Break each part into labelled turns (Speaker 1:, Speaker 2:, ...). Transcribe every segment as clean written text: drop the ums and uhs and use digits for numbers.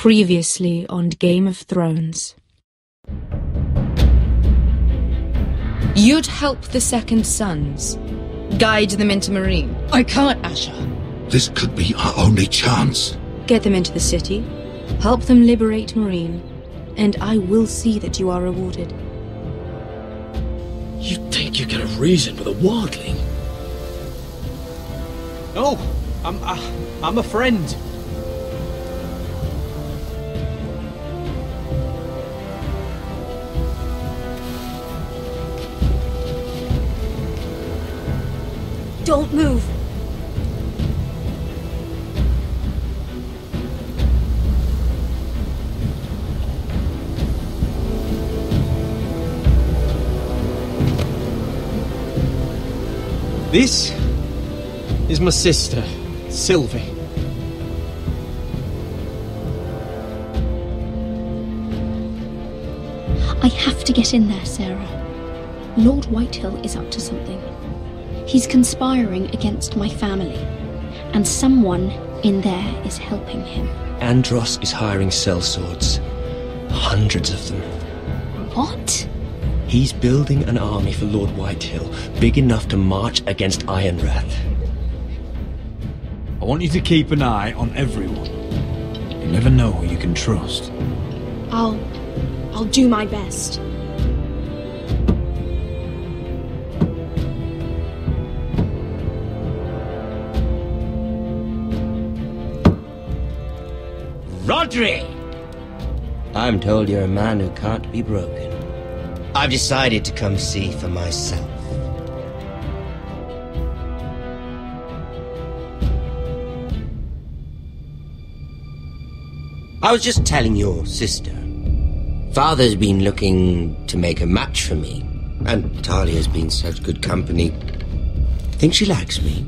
Speaker 1: Previously on Game of Thrones.
Speaker 2: You'd help the Second Sons. Guide them into Marine.
Speaker 3: I can't, Asha.
Speaker 4: This could be our only chance.
Speaker 1: Get them into the city, help them liberate Marine, and I will see that you are rewarded.
Speaker 5: You think you can have reason with a wildling?
Speaker 6: No, I'm a friend.
Speaker 1: Don't move!
Speaker 6: This is my sister, Sylvie.
Speaker 7: I have to get in there, Sarah. Lord Whitehill is up to something. He's conspiring against my family, and someone in there is helping him.
Speaker 5: Andros is hiring sellswords. Hundreds of them.
Speaker 7: What?
Speaker 5: He's building an army for Lord Whitehill, big enough to march against Ironrath.
Speaker 8: I want you to keep an eye on everyone. You never know who you can trust.
Speaker 7: I'll do my best.
Speaker 9: Rodri! I'm told you're a man who can't be broken. I've decided to come see for myself. I was just telling your sister. Father's been looking to make a match for me, and Talia's been such good company. Think she likes me?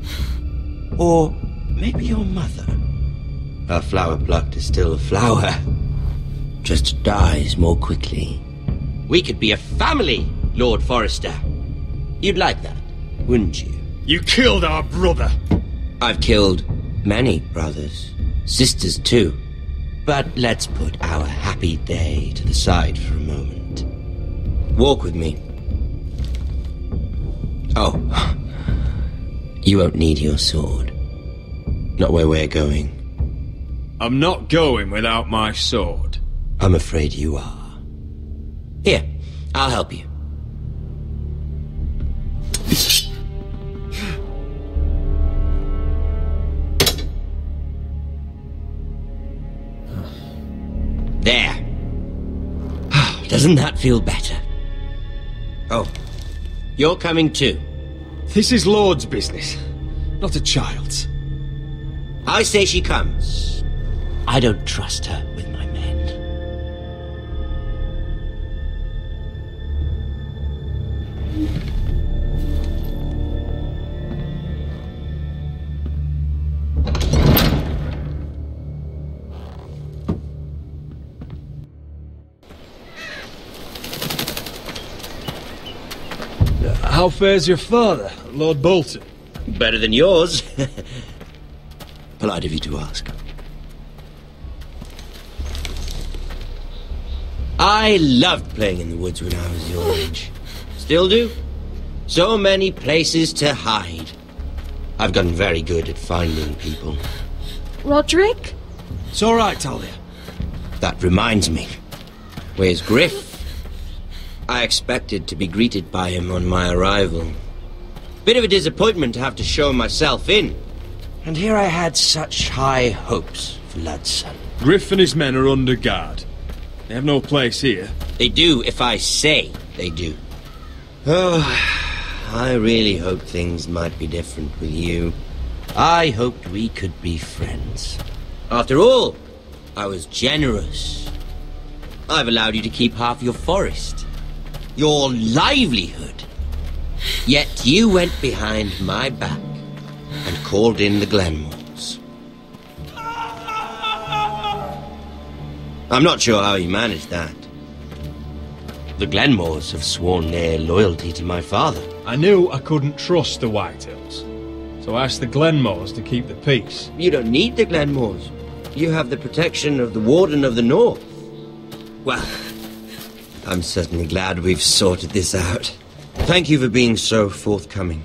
Speaker 9: Or maybe your mother? A flower plucked is still a flower, just dies more quickly. We could be a family, Lord Forrester. You'd like that, wouldn't you?
Speaker 8: You killed our brother!
Speaker 9: I've killed many brothers, sisters too. But let's put our happy day to the side for a moment. Walk with me. Oh, you won't need your sword. Not where we're going.
Speaker 8: I'm not going without my sword.
Speaker 9: I'm afraid you are. Here, I'll help you. There. Doesn't that feel better? Oh, you're coming too.
Speaker 6: This is Lord's business, not a child's.
Speaker 9: I say she comes. I don't trust her with my men.
Speaker 8: How fares your father, Lord Bolton?
Speaker 9: Better than yours. Polite of you to ask. I loved playing in the woods when I was your age. Still do. So many places to hide. I've gotten very good at finding people.
Speaker 3: Roderick?
Speaker 6: It's all right, Talia.
Speaker 9: That reminds me. Where's Griff? I expected to be greeted by him on my arrival. Bit of a disappointment to have to show myself in. And here I had such high hopes for Ludson.
Speaker 8: Griff and his men are under guard. They have no place here.
Speaker 9: They do if I say they do. Oh, I really hoped things might be different with you. I hoped we could be friends. After all, I was generous. I've allowed you to keep half your forest. Your livelihood. Yet you went behind my back and called in the Glenmores. I'm not sure how you managed that. The Glenmores have sworn their loyalty to my father.
Speaker 8: I knew I couldn't trust the Whitehills, so I asked the Glenmores to keep the peace.
Speaker 9: You don't need the Glenmores. you have the protection of the Warden of the North. Well, I'm certainly glad we've sorted this out. Thank you for being so forthcoming.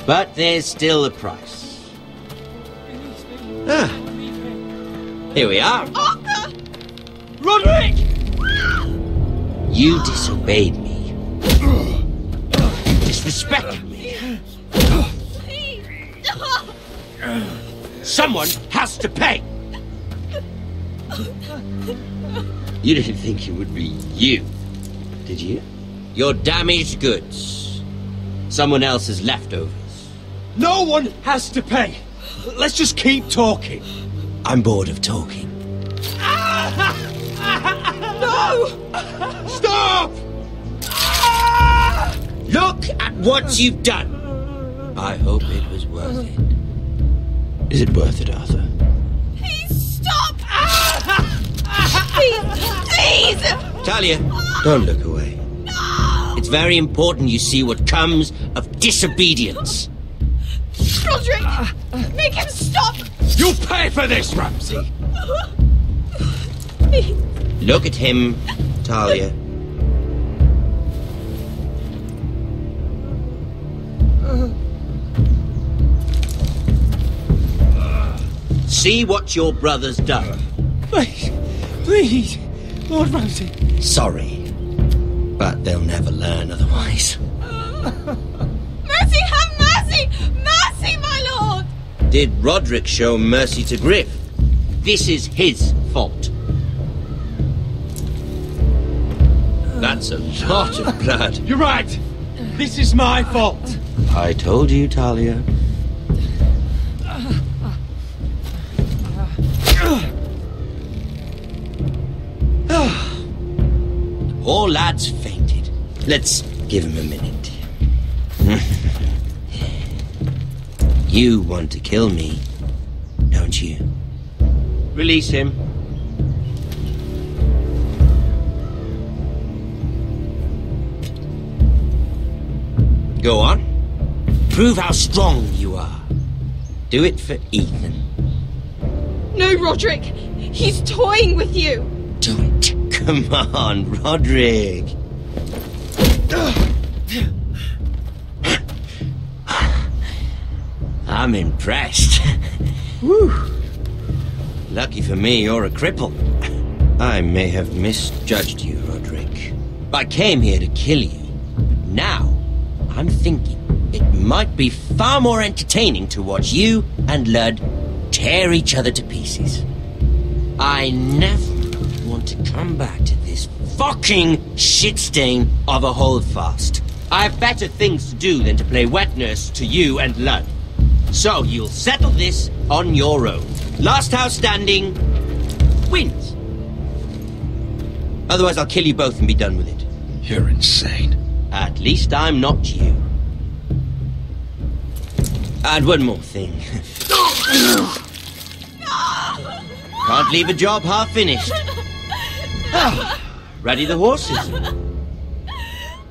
Speaker 9: But there's still a price. Ah, here we are.
Speaker 3: Arthur!
Speaker 6: Roderick!
Speaker 9: You disobeyed me. You disrespected me. Someone has to pay! You didn't think it would be you, did you? Your damaged goods. Someone else's leftovers.
Speaker 6: No one has to pay. Let's just keep talking.
Speaker 9: I'm bored of talking.
Speaker 6: No! Stop!
Speaker 9: Look at what you've done. I hope it was worth it. Is it worth it, Arthur?
Speaker 3: Please stop! Please!
Speaker 9: Talia, don't look away.
Speaker 3: No!
Speaker 9: It's very important you see what comes of disobedience.
Speaker 3: Roderick! Make him stop!
Speaker 6: You'll pay for this, Ramsay!
Speaker 3: Please.
Speaker 9: Look at him, Talia. See what your brother's done.
Speaker 6: Please, please, Lord Ramsay.
Speaker 9: Sorry, but they'll never learn otherwise.
Speaker 3: Mercy, have mercy! Mercy, my lord!
Speaker 9: Did Roderick show mercy to Griff? This is his fault. That's a lot of blood.
Speaker 6: You're right. This is my fault.
Speaker 9: I told you, Talia. Poor lad's fainted. Let's give him a minute. You want to kill me, don't you? Release him. Go on. Prove how strong you are. Do it for Ethan.
Speaker 3: No, Roderick! He's toying with you!
Speaker 9: Do it. Come on, Roderick. I'm impressed. Woo. Lucky for me, you're a cripple. I may have misjudged you, Roderick. I came here to kill you. Now, I'm thinking it might be far more entertaining to watch you and Lud tear each other to pieces. I never want to come back to this fucking shit stain of a holdfast. I have better things to do than to play wet nurse to you and Lud. So you'll settle this on your own. Last house standing wins. Otherwise I'll kill you both and be done with it.
Speaker 4: You're insane.
Speaker 9: At least I'm not you. And one more thing. Can't leave a job half finished. Ready the horses?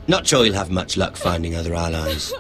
Speaker 9: Not sure you'll have much luck finding other allies.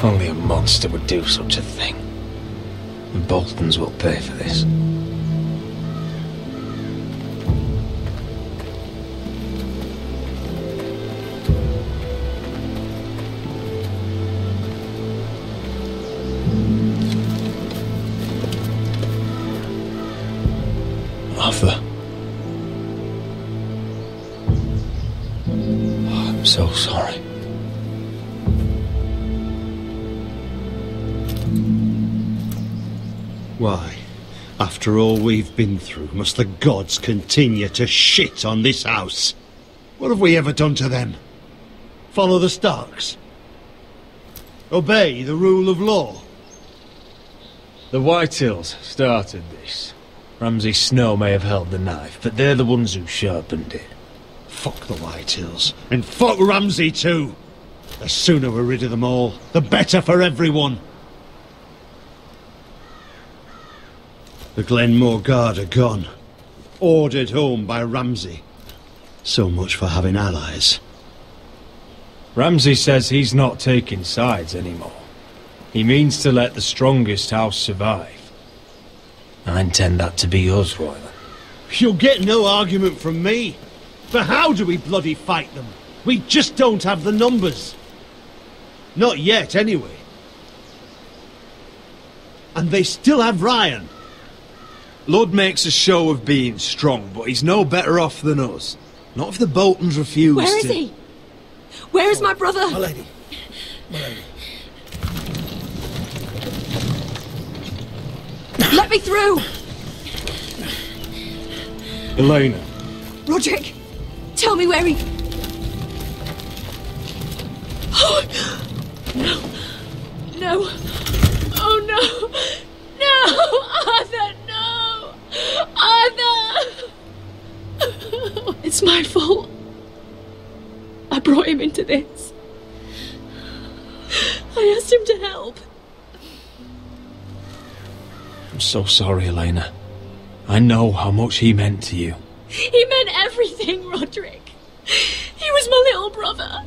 Speaker 8: Only a monster would do such a thing. The Boltons will pay for this. Arthur. Oh, I'm so sorry.
Speaker 4: Why, after all we've been through, must the gods continue to shit on this house? What have we ever done to them? Follow the Starks? Obey the rule of law?
Speaker 8: The Whitehills started this. Ramsay Snow may have held the knife, but they're the ones who sharpened it.
Speaker 4: Fuck the Whitehills. And fuck Ramsay too! The sooner we're rid of them all, the better for everyone. The Glenmore Guard are gone. Ordered home by Ramsay. So much for having allies.
Speaker 8: Ramsay says he's not taking sides anymore. He means to let the strongest house survive. I intend that to be us, Royland.
Speaker 4: You'll get no argument from me. But how do we bloody fight them? We just don't have the numbers. Not yet, anyway. And they still have Ryan.
Speaker 10: Lud makes a show of being strong, but he's no better off than us. Not if the Boltons refuse
Speaker 3: Where is he? Where is my brother?
Speaker 10: My lady. My lady.
Speaker 3: Let me through!
Speaker 8: Elena.
Speaker 3: Roderick, tell me where he... Oh, no. No. Oh, no. No! Arthur, no! Arthur! It's my fault. I brought him into this. I asked him to help.
Speaker 8: I'm so sorry, Elena. I know how much he meant to you.
Speaker 3: He meant everything, Roderick. He was my little brother.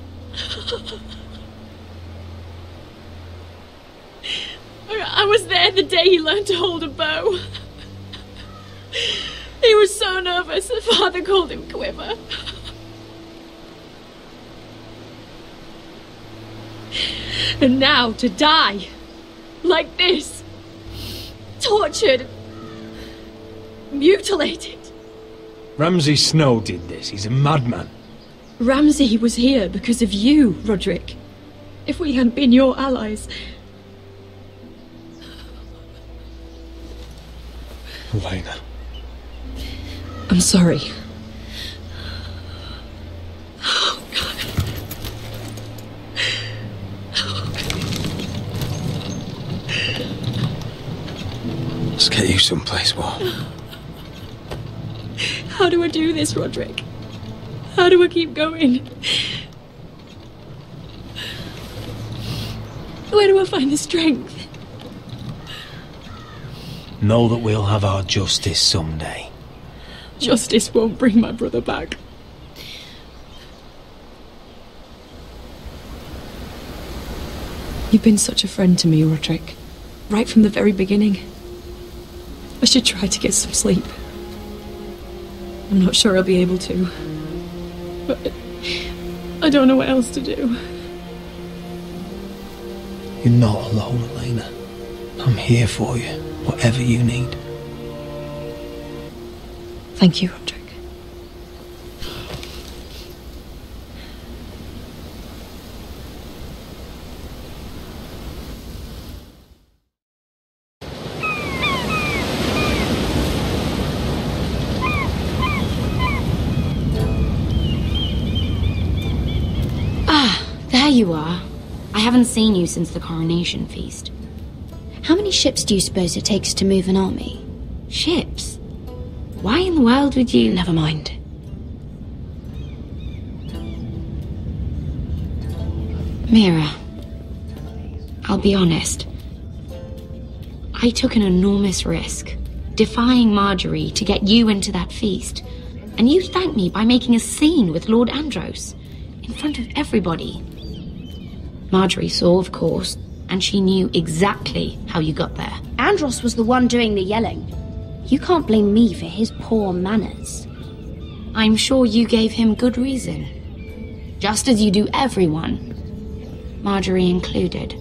Speaker 3: I was there the day he learned to hold a bow. He was so nervous that Father called him Quiver. And now to die like this, tortured, mutilated.
Speaker 8: Ramsay Snow did this. He's a madman.
Speaker 3: Ramsay was here because of you, Roderick. If we hadn't been your allies...
Speaker 8: Elena.
Speaker 3: I'm sorry. Oh, God.
Speaker 8: Let's get you someplace warm.
Speaker 3: How do I do this, Roderick? How do I keep going? Where do I find the strength?
Speaker 8: Know that we'll have our justice someday.
Speaker 3: Justice won't bring my brother back. You've been such a friend to me, Roderick. Right from the very beginning. I should try to get some sleep. I'm not sure I'll be able to. But I don't know what else to do.
Speaker 8: You're not alone, Elena. I'm here for you, whatever you need.
Speaker 3: Thank you, Roderick.
Speaker 11: There you are. I haven't seen you since the coronation feast.
Speaker 7: How many ships do you suppose it takes to move an army?
Speaker 11: Ships? Why in the world would you...
Speaker 7: Never mind.
Speaker 11: Mira, I'll be honest. I took an enormous risk, defying Marjorie to get you into that feast. And you thanked me by making a scene with Lord Andros, in front of everybody. Marjorie saw, of course, and she knew exactly how you got there.
Speaker 7: Andros was the one doing the yelling. You can't blame me for his poor manners.
Speaker 11: I'm sure you gave him good reason. Just as you do everyone, Marjorie included.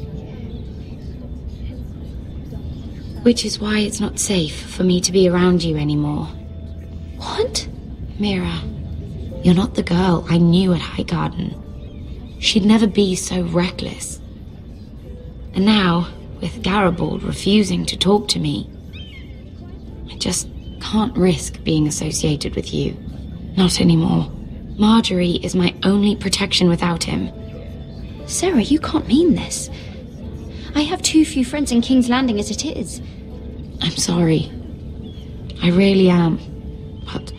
Speaker 11: Which is why it's not safe for me to be around you anymore.
Speaker 7: What?
Speaker 11: Mira, you're not the girl I knew at Highgarden. She'd never be so reckless. And now, with Garibald refusing to talk to me, I just can't risk being associated with you. Not anymore. Marjorie is my only protection without him.
Speaker 7: Sarah, you can't mean this. I have too few friends in King's Landing as it is.
Speaker 11: I'm sorry. I really am. But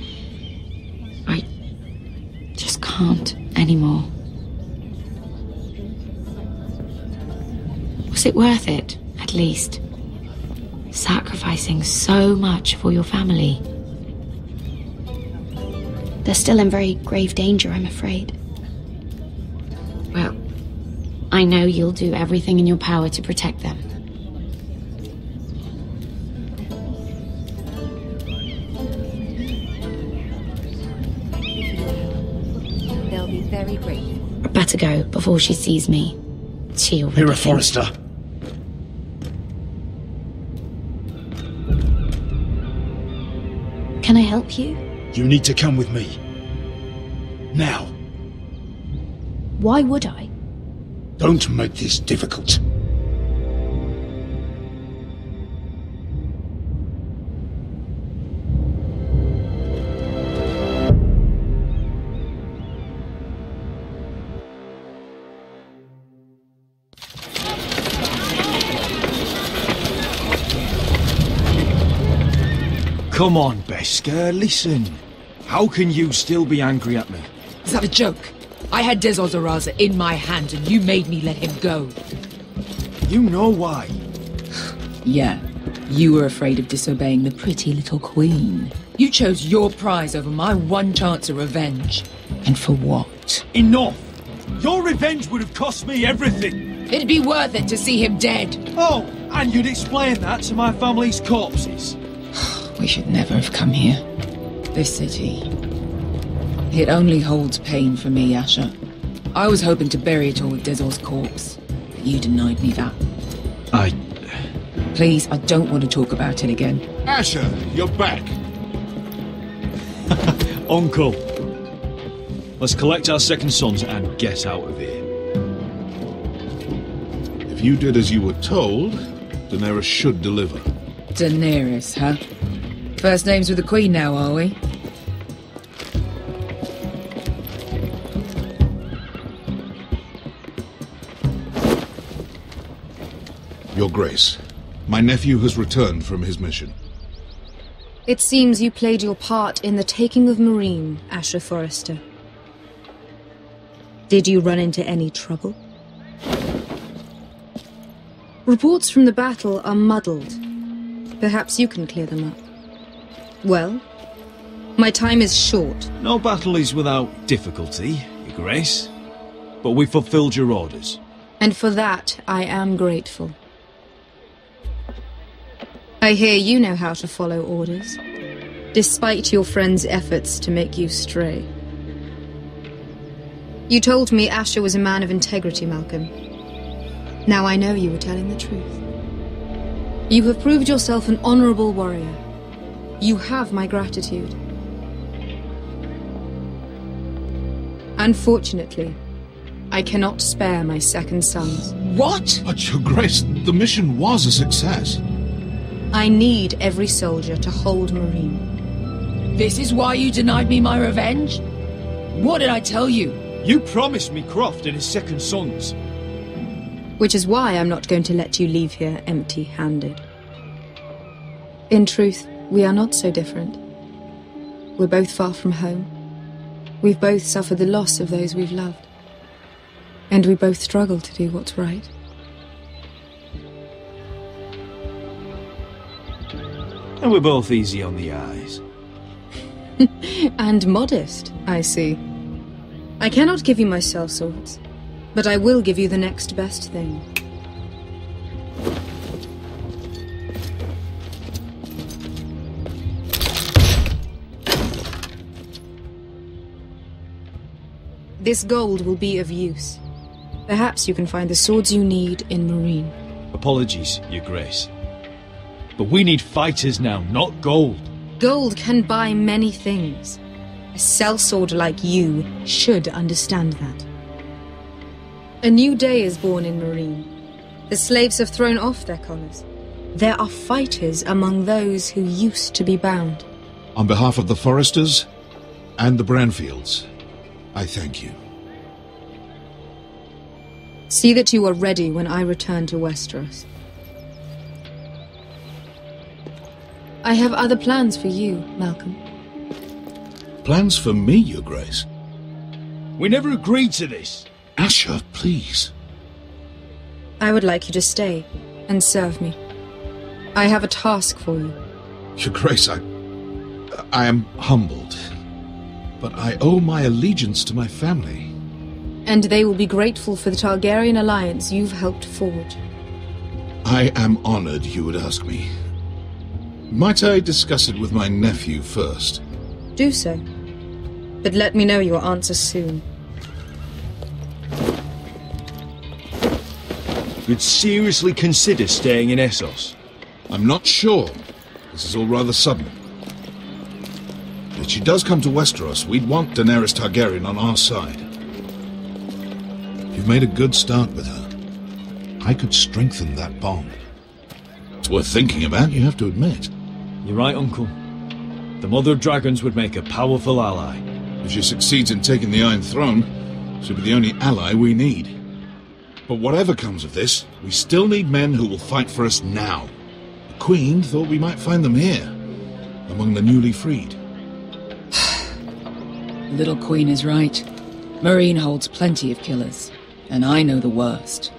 Speaker 11: I just can't anymore. Was it worth it, at least? Sacrificing so much for your family?
Speaker 7: They're still in very grave danger, I'm afraid.
Speaker 11: Well, I know you'll do everything in your power to protect them.
Speaker 12: They'll be very grateful.
Speaker 11: I'd better go before she sees me. She already
Speaker 10: Mira Forrester.
Speaker 7: Can I help you?
Speaker 10: You need to come with me. Now.
Speaker 7: Why would I?
Speaker 10: Don't make this difficult.
Speaker 6: Come on, Beskar, listen. How can you still be angry at me?
Speaker 13: Is that a joke? I had Des Ozaraza in my hand and you made me let him go.
Speaker 6: You know why.
Speaker 13: Yeah, you were afraid of disobeying the pretty little queen. You chose your prize over my one chance of revenge. And for what?
Speaker 6: Enough! Your revenge would have cost me everything.
Speaker 13: It'd be worth it to see him dead.
Speaker 6: Oh, and you'd explain that to my family's corpses.
Speaker 13: We should never have come here. This city. It only holds pain for me, Asher. I was hoping to bury it all with Dezor's corpse, but you denied me that. Please, I don't want to talk about it again.
Speaker 14: Asher, you're back.
Speaker 10: Uncle. Let's collect our second sons and get out of here.
Speaker 14: If you did as you were told, Daenerys should deliver.
Speaker 13: Daenerys, huh? First names with the Queen now, are we?
Speaker 14: Your Grace, my nephew has returned from his mission.
Speaker 2: It seems you played your part in the taking of Meereen, Asher Forrester. Did you run into any trouble? Reports from the battle are muddled. Perhaps you can clear them up. Well, my time is short.
Speaker 10: No battle is without difficulty, Your Grace. But we fulfilled your orders.
Speaker 2: And for that, I am grateful. I hear you know how to follow orders, despite your friend's efforts to make you stray. You told me Asher was a man of integrity, Malcolm. Now I know you were telling the truth. You have proved yourself an honorable warrior. You have my gratitude. Unfortunately, I cannot spare my second sons.
Speaker 13: What?
Speaker 14: But, Your Grace, the mission was a success.
Speaker 2: I need every soldier to hold Meereen.
Speaker 13: This is why you denied me my revenge? What did I tell you?
Speaker 10: You promised me Croft and his second sons.
Speaker 2: Which is why I'm not going to let you leave here empty-handed. In truth, we are not so different. We're both far from home. We've both suffered the loss of those we've loved. And we both struggle to do what's right.
Speaker 10: And we're both easy on the eyes.
Speaker 2: And modest, I see. I cannot give you my sellswords, but I will give you the next best thing. This gold will be of use. Perhaps you can find the swords you need in Marine.
Speaker 8: Apologies, Your Grace. But we need fighters now, not gold.
Speaker 2: Gold can buy many things. A sellsword like you should understand that. A new day is born in Marine. The slaves have thrown off their collars. There are fighters among those who used to be bound.
Speaker 14: On behalf of the Foresters and the Branfields, I thank you.
Speaker 2: See that you are ready when I return to Westeros. I have other plans for you, Malcolm.
Speaker 14: Plans for me, Your Grace?
Speaker 8: We never agreed to this.
Speaker 14: Asher, please.
Speaker 2: I would like you to stay and serve me. I have a task for you.
Speaker 14: Your Grace, I am humbled, but I owe my allegiance to my family.
Speaker 2: And they will be grateful for the Targaryen alliance you've helped forge.
Speaker 14: I am honored you would ask me. Might I discuss it with my nephew first?
Speaker 2: Do so. But let me know your answer soon.
Speaker 8: You'd seriously consider staying in Essos?
Speaker 14: I'm not sure. This is all rather sudden. If she does come to Westeros, we'd want Daenerys Targaryen on our side. You've made a good start with her. I could strengthen that bond. It's worth thinking about, you have to admit.
Speaker 8: You're right, Uncle. The Mother of Dragons would make a powerful ally.
Speaker 14: If she succeeds in taking the Iron Throne, she'll be the only ally we need. But whatever comes of this, we still need men who will fight for us now. The Queen thought we might find them here, among the newly freed.
Speaker 13: The little Queen is right. Marine holds plenty of killers, and I know the worst.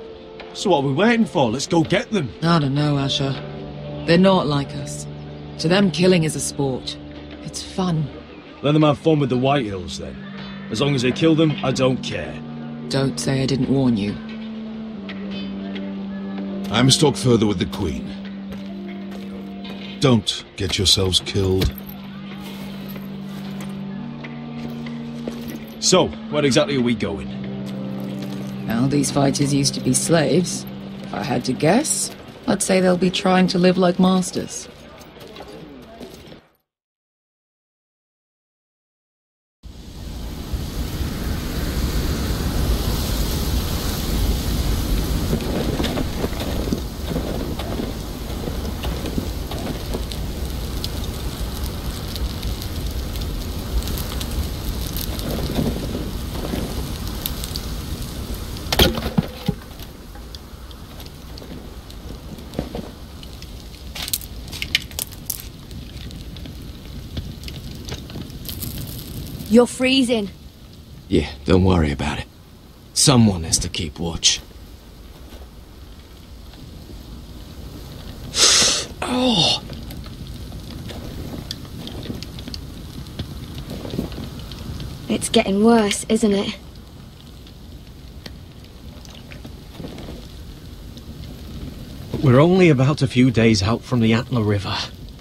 Speaker 8: So what are we waiting for? Let's go get them.
Speaker 13: I don't know, Asher. They're not like us. To them, killing is a sport. It's fun.
Speaker 8: Let them have fun with the White Hills, then. As long as they kill them, I don't care.
Speaker 13: Don't say I didn't warn you.
Speaker 14: I must talk further with the Queen. Don't get yourselves killed.
Speaker 8: So, where exactly are we going?
Speaker 13: Well, these fighters used to be slaves. If I had to guess, I'd say they'll be trying to live like masters.
Speaker 15: You're freezing.
Speaker 5: Yeah, don't worry about it. Someone has to keep watch. Oh!
Speaker 15: It's getting worse, isn't it?
Speaker 5: We're only about a few days out from the Antler River.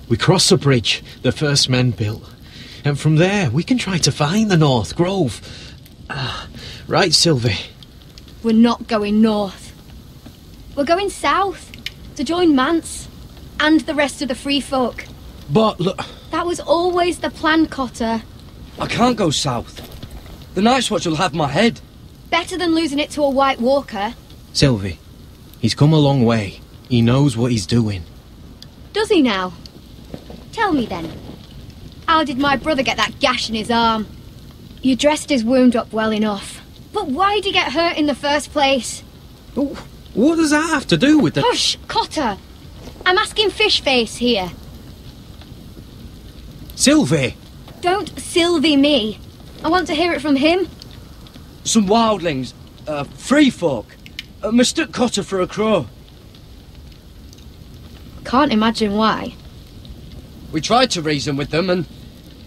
Speaker 5: We cross a bridge the first men built. And from there, we can try to find the North Grove. Right, Sylvie?
Speaker 15: We're not going north. We're going south to join Mance and the rest of the free folk.
Speaker 5: But look...
Speaker 15: That was always the plan, Cotter.
Speaker 6: I can't go south. The Night's Watch will have my head.
Speaker 15: Better than losing it to a White Walker.
Speaker 5: Sylvie, he's come a long way. He knows what he's doing.
Speaker 15: Does he now? Tell me then. How did my brother get that gash in his arm? You dressed his wound up well enough. But why did he get hurt in the first place?
Speaker 5: What does that have to do with the...
Speaker 15: Hush, Cotter! I'm asking Fishface here.
Speaker 5: Sylvie!
Speaker 15: Don't Sylvie me. I want to hear it from him.
Speaker 6: Some wildlings, free folk, mistook Cotter for a crow.
Speaker 15: Can't imagine why.
Speaker 6: We tried to reason with them and,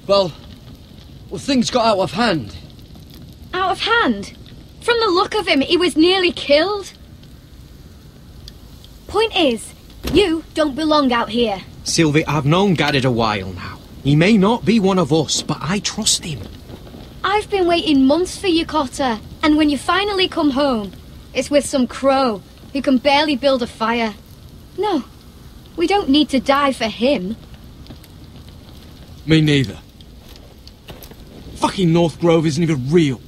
Speaker 6: well, things got out of hand.
Speaker 15: Out of hand? From the look of him, he was nearly killed. Point is, you don't belong out here.
Speaker 5: Sylvie, I've known Gaddard a while now. He may not be one of us, but I trust him.
Speaker 15: I I've been waiting months for you, Cotter. And when you finally come home, it's with some crow who can barely build a fire. No, we don't need to die for him.
Speaker 6: Me neither. Fucking North Grove isn't even real.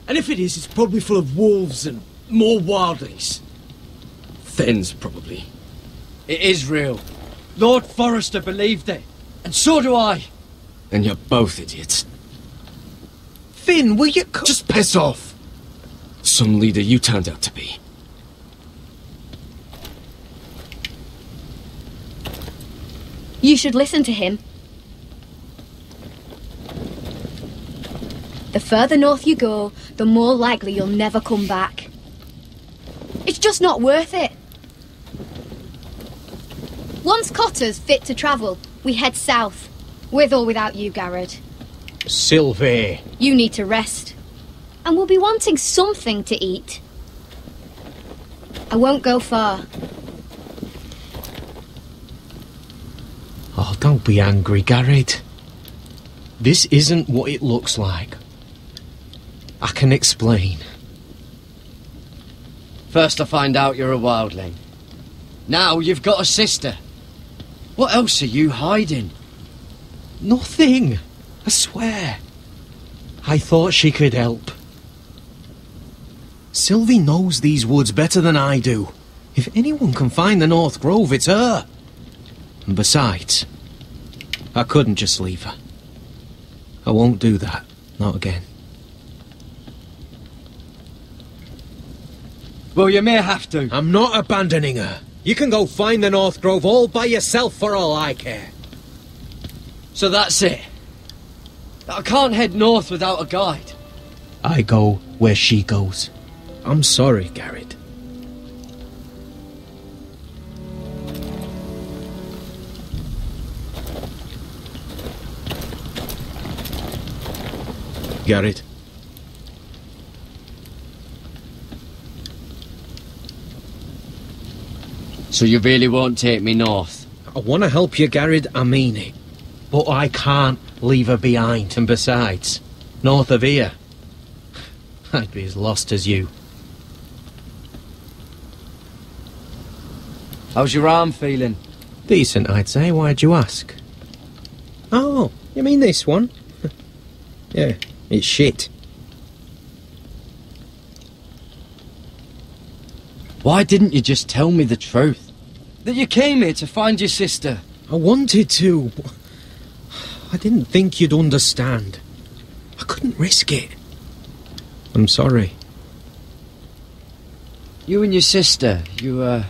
Speaker 6: And if it is, it's probably full of wolves and more wildlings. Thens, probably. It is real. Lord Forrester believed it. And so do I. And you're both idiots.
Speaker 5: Finn, will you
Speaker 6: just piss off. Some leader you turned out to be.
Speaker 15: You should listen to him. The further north you go, the more likely you'll never come back. It's just not worth it. Once Cotter's fit to travel, we head south. With or without you, Garrett.
Speaker 5: Sylvie.
Speaker 15: You need to rest. And we'll be wanting something to eat. I won't go far.
Speaker 5: Oh, don't be angry, Garrett. This isn't what it looks like. I can explain.
Speaker 6: First I find out you're a wildling. Now you've got a sister. What else are you hiding?
Speaker 5: Nothing. I swear. I thought she could help. Sylvie knows these woods better than I do. If anyone can find the North Grove, it's her. And besides, I couldn't just leave her. I won't do that. Not again.
Speaker 6: Well, you may have to.
Speaker 5: I'm not abandoning her. You can go find the North Grove all by yourself for all I care.
Speaker 6: So that's it. I can't head north without a guide.
Speaker 5: I go where she goes. I'm sorry, Garrett. Garrett.
Speaker 6: So you really won't take me north?
Speaker 5: I want to help you, Garrett, I mean it. But I can't leave her behind. And besides, north of here, I'd be as lost as you.
Speaker 6: How's your arm feeling?
Speaker 5: Decent, I'd say. Why'd you ask? Oh, you mean this one? Yeah, it's shit.
Speaker 6: Why didn't you just tell me the truth? That you came here to find your sister?
Speaker 5: I wanted to, but I didn't think you'd understand. I couldn't risk it. I'm sorry.
Speaker 6: You and your sister, you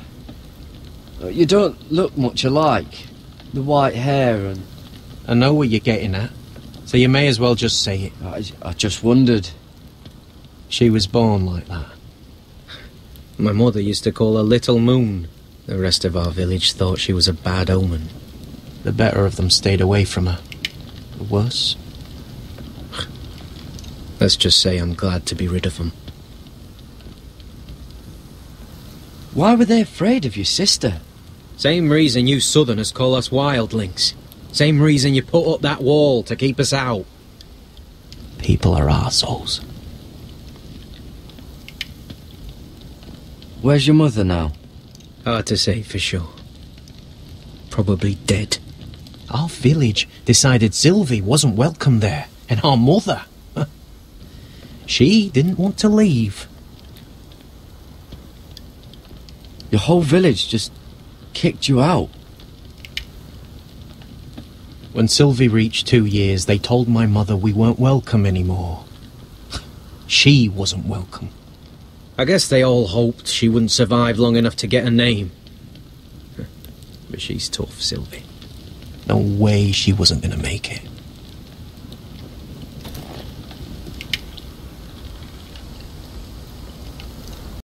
Speaker 6: don't look much alike. The white hair and...
Speaker 5: I know what you're getting at, so you may as well just say it.
Speaker 6: I just wondered.
Speaker 5: She was born like that. My mother used to call her Little Moon. The rest of our village thought she was a bad omen. The better of them stayed away from her. The worse? Let's just say I'm glad to be rid of them.
Speaker 6: Why were they afraid of your sister?
Speaker 5: Same reason you Southerners call us wildlings. Same reason you put up that wall to keep us out. People are arseholes.
Speaker 6: Where's your mother now?
Speaker 5: Hard to say for sure. Probably dead. Our village decided Sylvie wasn't welcome there, and our mother. She didn't want to leave.
Speaker 6: Your whole village just kicked you out?
Speaker 5: When Sylvie reached 2 years, they told my mother we weren't welcome anymore. She wasn't welcome. I guess they all hoped she wouldn't survive long enough to get a name. But she's tough, Sylvie. No way she wasn't going to make it.